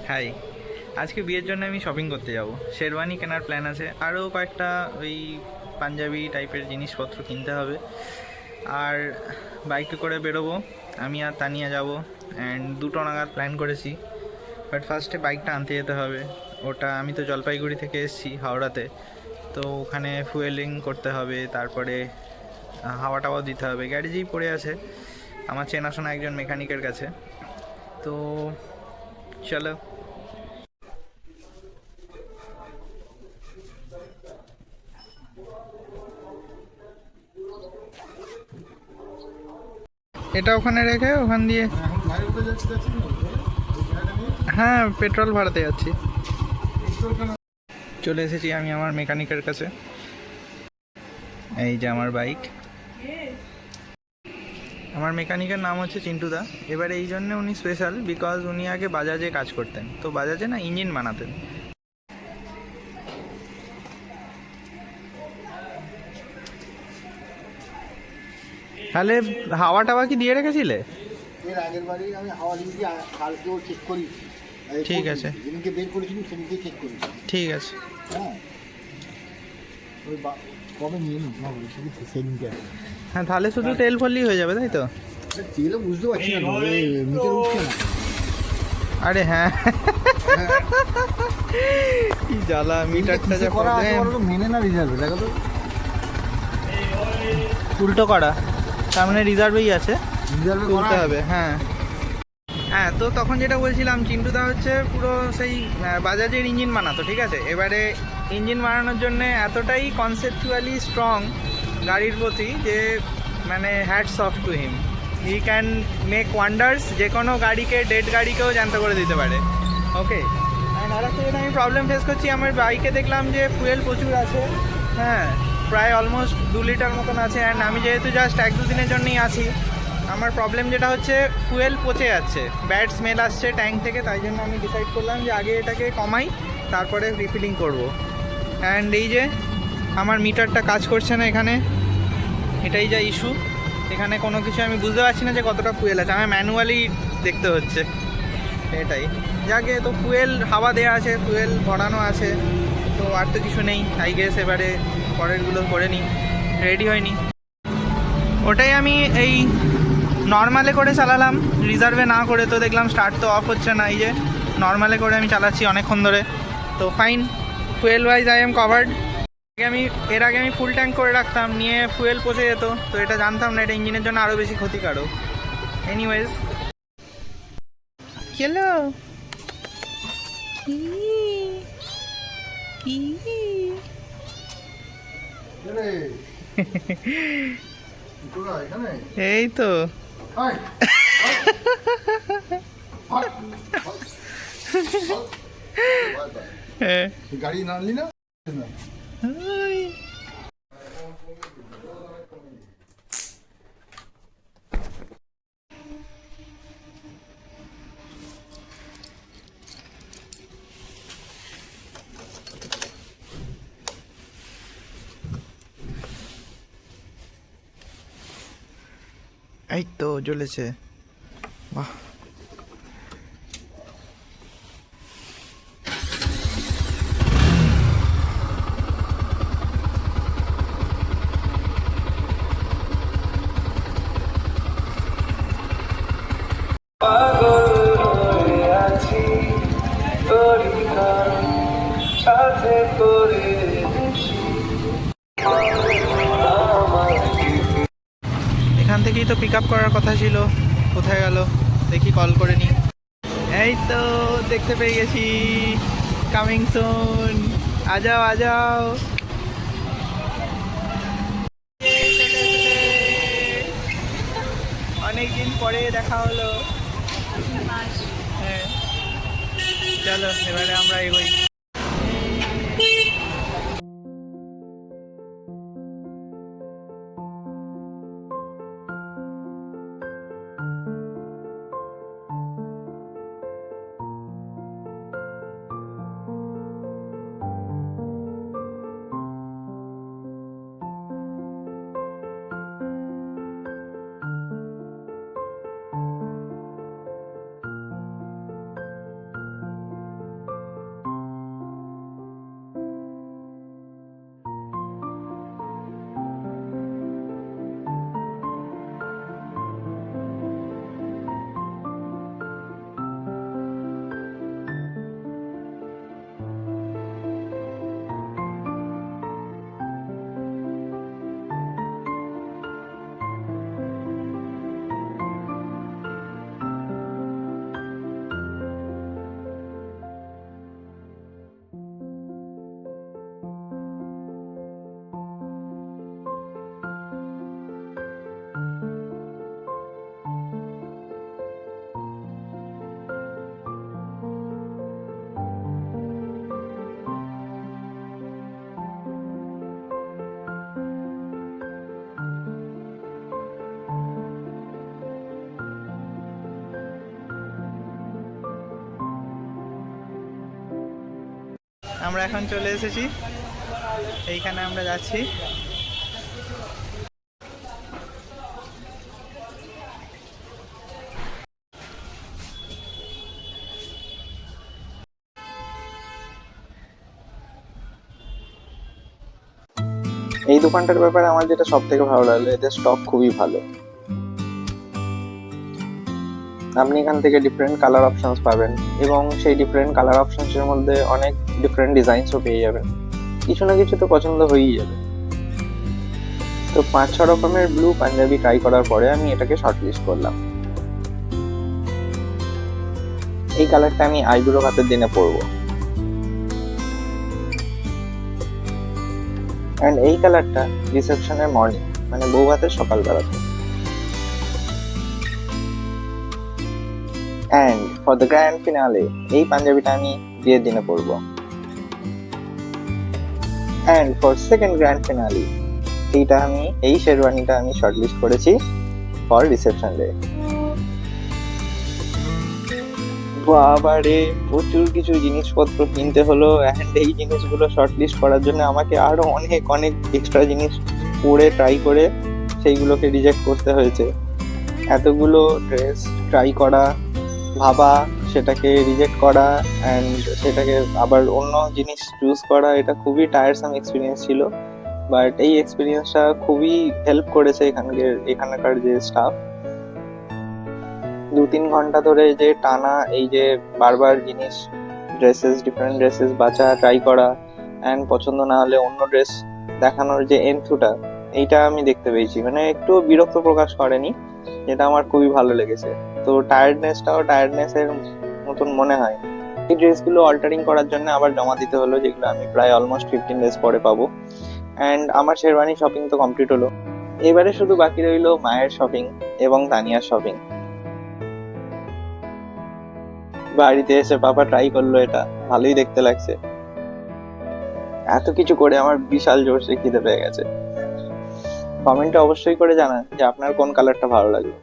High. আজকে বিয়ের জন্য আমি শপিং করতে যাব। শেরওয়ানি কেনার প্ল্যান আছে, আরও কয়েকটা ওই পাঞ্জাবি টাইপের জিনিসপত্র কিনতে হবে। আর বাইকে করে বেরোবো, আমি আর তানিয়া যাব। অ্যান্ড 2টো নাগাদ প্ল্যান করেছি, বাট ফার্স্টে বাইকটা আনতে যেতে হবে। ওটা আমি তো জলপাইগুড়ি থেকে এসেছি হাওড়াতে, তো ওখানে ফুয়েলিং করতে হবে, তারপরে হাওয়া টাওয়া দিতে হবে। গ্যারেজেই পড়ে আছে আমার চেনাশোনা একজন মেকানিকের কাছে। তো চলো। এটা ওখানে রেখে ওখান দিয়ে, হ্যাঁ পেট্রোল ভরাতে যাচ্ছি। চলে এসেছি আমি আমার মেকানিকের কাছে। এই যে আমার বাইক। আমার মেকানিকের নাম হচ্ছে চিন্টুদা। এবার এই জন্য উনি স্পেশাল, বিকজ উনি আগে বাজাজে কাজ করতেন, তো বাজাজে না ইঞ্জিন বানাতেন। তাহলে হাওয়া টাওয়া কি দিয়ে রেখেছিলে? এর আগের বারেই আমি হাওয়া দিয়েছি, কালকেও চেক করি। ঠিক আছে, যেদিনকে বের করেছিলাম সেদিনকে চেক করি। ঠিক আছে। হ্যাঁ, ওই কবে নিয়ে নিস না শুধু সেদিনকে। হ্যাঁ তাহলে শুধু তেল ফলই হয়ে যাবে, তাই তো? তেলও বুঝতে পারছি না, মিটার উঠছে না। আরে হ্যাঁ, কি জ্বালা, মিটারটা যা করা আছে প্রবলেম। বলো তো, মেনে না রিজার্ভে দেখো তো। উল্টো করা, তার মানে রিজার্ভেই আছে, রিজার্ভে তুলতে হবে। হ্যাঁ হ্যাঁ, তো তখন যেটা বলছিলাম, চিন্টুদা হচ্ছে পুরো সেই বাজাজের ইঞ্জিন বানাতো, ঠিক আছে? এবারে ইঞ্জিন বানানোর জন্য এতটাই কনসেপচুয়ালি স্ট্রং গাড়ির প্রতি যে মানে hats off to him. He can make wonders, যে কোনো গাড়িকে, ডেড গাড়িকেও জ্যান্ত করে দিতে পারে। ওকে। অ্যান্ড আর একটা যেটা আমি প্রবলেম ফেস করছি, আমার বাইকে দেখলাম যে ফুয়েল প্রচুর আছে। হ্যাঁ, প্রায় অলমোস্ট 2 লিটার মতন আছে। অ্যান্ড আমি যেহেতু জাস্ট 1-2 দিনের জন্যই আছি, আমার প্রবলেম যেটা হচ্ছে ফুয়েল পচে যাচ্ছে, ব্যাড স্মেল আসছে ট্যাঙ্ক থেকে। তাই জন্য আমি ডিসাইড করলাম যে আগে এটাকে কমাই, তারপরে রিফিলিং করব। অ্যান্ড এই যে আমার মিটারটা কাজ করছে না এখানে, এটাই যা ইস্যু। এখানে কোনো কিছু আমি বুঝতে পারছি না যে কতটা ফুয়েল আছে, আমার ম্যানুয়ালি দেখতে হচ্ছে। এটাই যাকে, তো ফুয়েল হাওয়া দেওয়া আছে, ফুয়েল ভরানো আছে, তো আর তো কিছু নেই। আই গেস এবারে পরেরগুলো করে নিই, রেডি হয়নি। ওটাই আমি এই নর্মালে করে চালালাম, রিজার্ভে না করে। তো দেখলাম স্টার্ট তো অফ হচ্ছে না। এই যে নর্মালে করে আমি চালাচ্ছি অনেকক্ষণ ধরে, তো fine. Fuel wise I am covered. এর আগে আমি ফুল ট্যাঙ্ক করে রাখতাম, নিয়ে ফুয়েল পচে যেত, তো এটা জানতাম না, এটা ইঞ্জিনের জন্য আরও বেশি ক্ষতিকারক। এনিওয়েজ, চলো। এই তো গাড়ি নামলি না। এই তো জ্বলেছে, বাহ। এখান থেকেই তো পিক আপ করার কথা ছিল, কোথায় গেল দেখি, কল করে নি। এই তো দেখতে পেয়ে গেছি, কামিং সুন। আজাও আজাও, অনেকদিন পরে দেখা হলো। হ্যাঁ, চলো এবারে আমরা এগোই। আমরা এখন চলে এসেছি, এইখানে আমরা যাচ্ছি। এই দোকানটার ব্যাপারে আমার যেটা সব থেকে ভালো লাগলো, এদের স্টক খুবই ভালো। আপনি এখান থেকে ডিফারেন্ট কালার অপশনস পাবেন এবং সেই ডিফারেন্ট কালার অপশনসের মধ্যে অনেক ডিফারেন্ট ডিজাইনসও পেয়ে যাবেন। কিছু না কিছু তো পছন্দ হয়েই যাবে। তো 5-6 রকমের ব্লু পাঞ্জাবি ট্রাই করার পরে আমি এটাকে শর্ট লিস্ট করলাম। এই কালারটা আমি আইবুড়ো ভাতের দিনে পরবো, অ্যান্ড এই কালারটা রিসেপশনের মর্নিং, মানে বউ ভাতের সকালবেলাতে। And for the grand finale এই পাঞ্জাবিটা আমি বিয়ের দিনে পরবো। And for second grand finale এই শেরওয়ানিটা আমি শর্টলিস্ট করেছি ফর রিসেপশন ডে। বাবারে, প্রচুর কিছু জিনিসপত্র কিনতে হলো, অ্যান্ড এই জিনিসগুলো শর্টলিস্ট করার জন্য আমাকে আরো অনেক অনেক এক্সট্রা জিনিস পরে ট্রাই করে সেইগুলোকে রিজেক্ট করতে হয়েছে। এতগুলো ড্রেস ট্রাই করা, ভাবা, সেটাকে রিজেক্ট করা, অ্যান্ড সেটাকে আবার অন্য জিনিস চুজ করা, এটা খুবই টায়ারসাম এক্সপিরিয়েন্স ছিল। বাট এই এক্সপিরিয়েন্সটা খুবই হেল্প করেছে এখানকার যে স্টাফ। 2-3 ঘন্টা ধরে যে টানা এই যে বারবার ডিফারেন্ট ড্রেসেস বাছা, ট্রাই করা, অ্যান্ড পছন্দ না হলে অন্য ড্রেস দেখানোর যে এন্থুটা, এইটা আমি দেখতে পেয়েছি। মানে একটু বিরক্ত প্রকাশ করেনি, যেটা আমার খুবই ভালো লেগেছে। তো টায়ার্ডনেসের মতন মনে হয়। এই ড্রেসগুলো অল্টারিং করার জন্য আবার জমা দিতে হলো, যেগুলো আমি প্রায় অলমোস্ট 15 ডেজ পরে পাবো। অ্যান্ড আমার শেরওয়ানি শপিং তো কমপ্লিট হলো। এবারে শুধু বাকি রইলো মায়ের শপিং এবং তানিয়ার শপিং। বাড়িতে এসে পাপা ট্রাই করলো, এটা ভালোই দেখতে লাগছে। এত কিছু করে আমার বিশাল জোরসে খিদে পেয়ে গেছে। কমেন্টে অবশ্যই করে জানান যে আপনার কোন কালারটা ভালো লাগলো।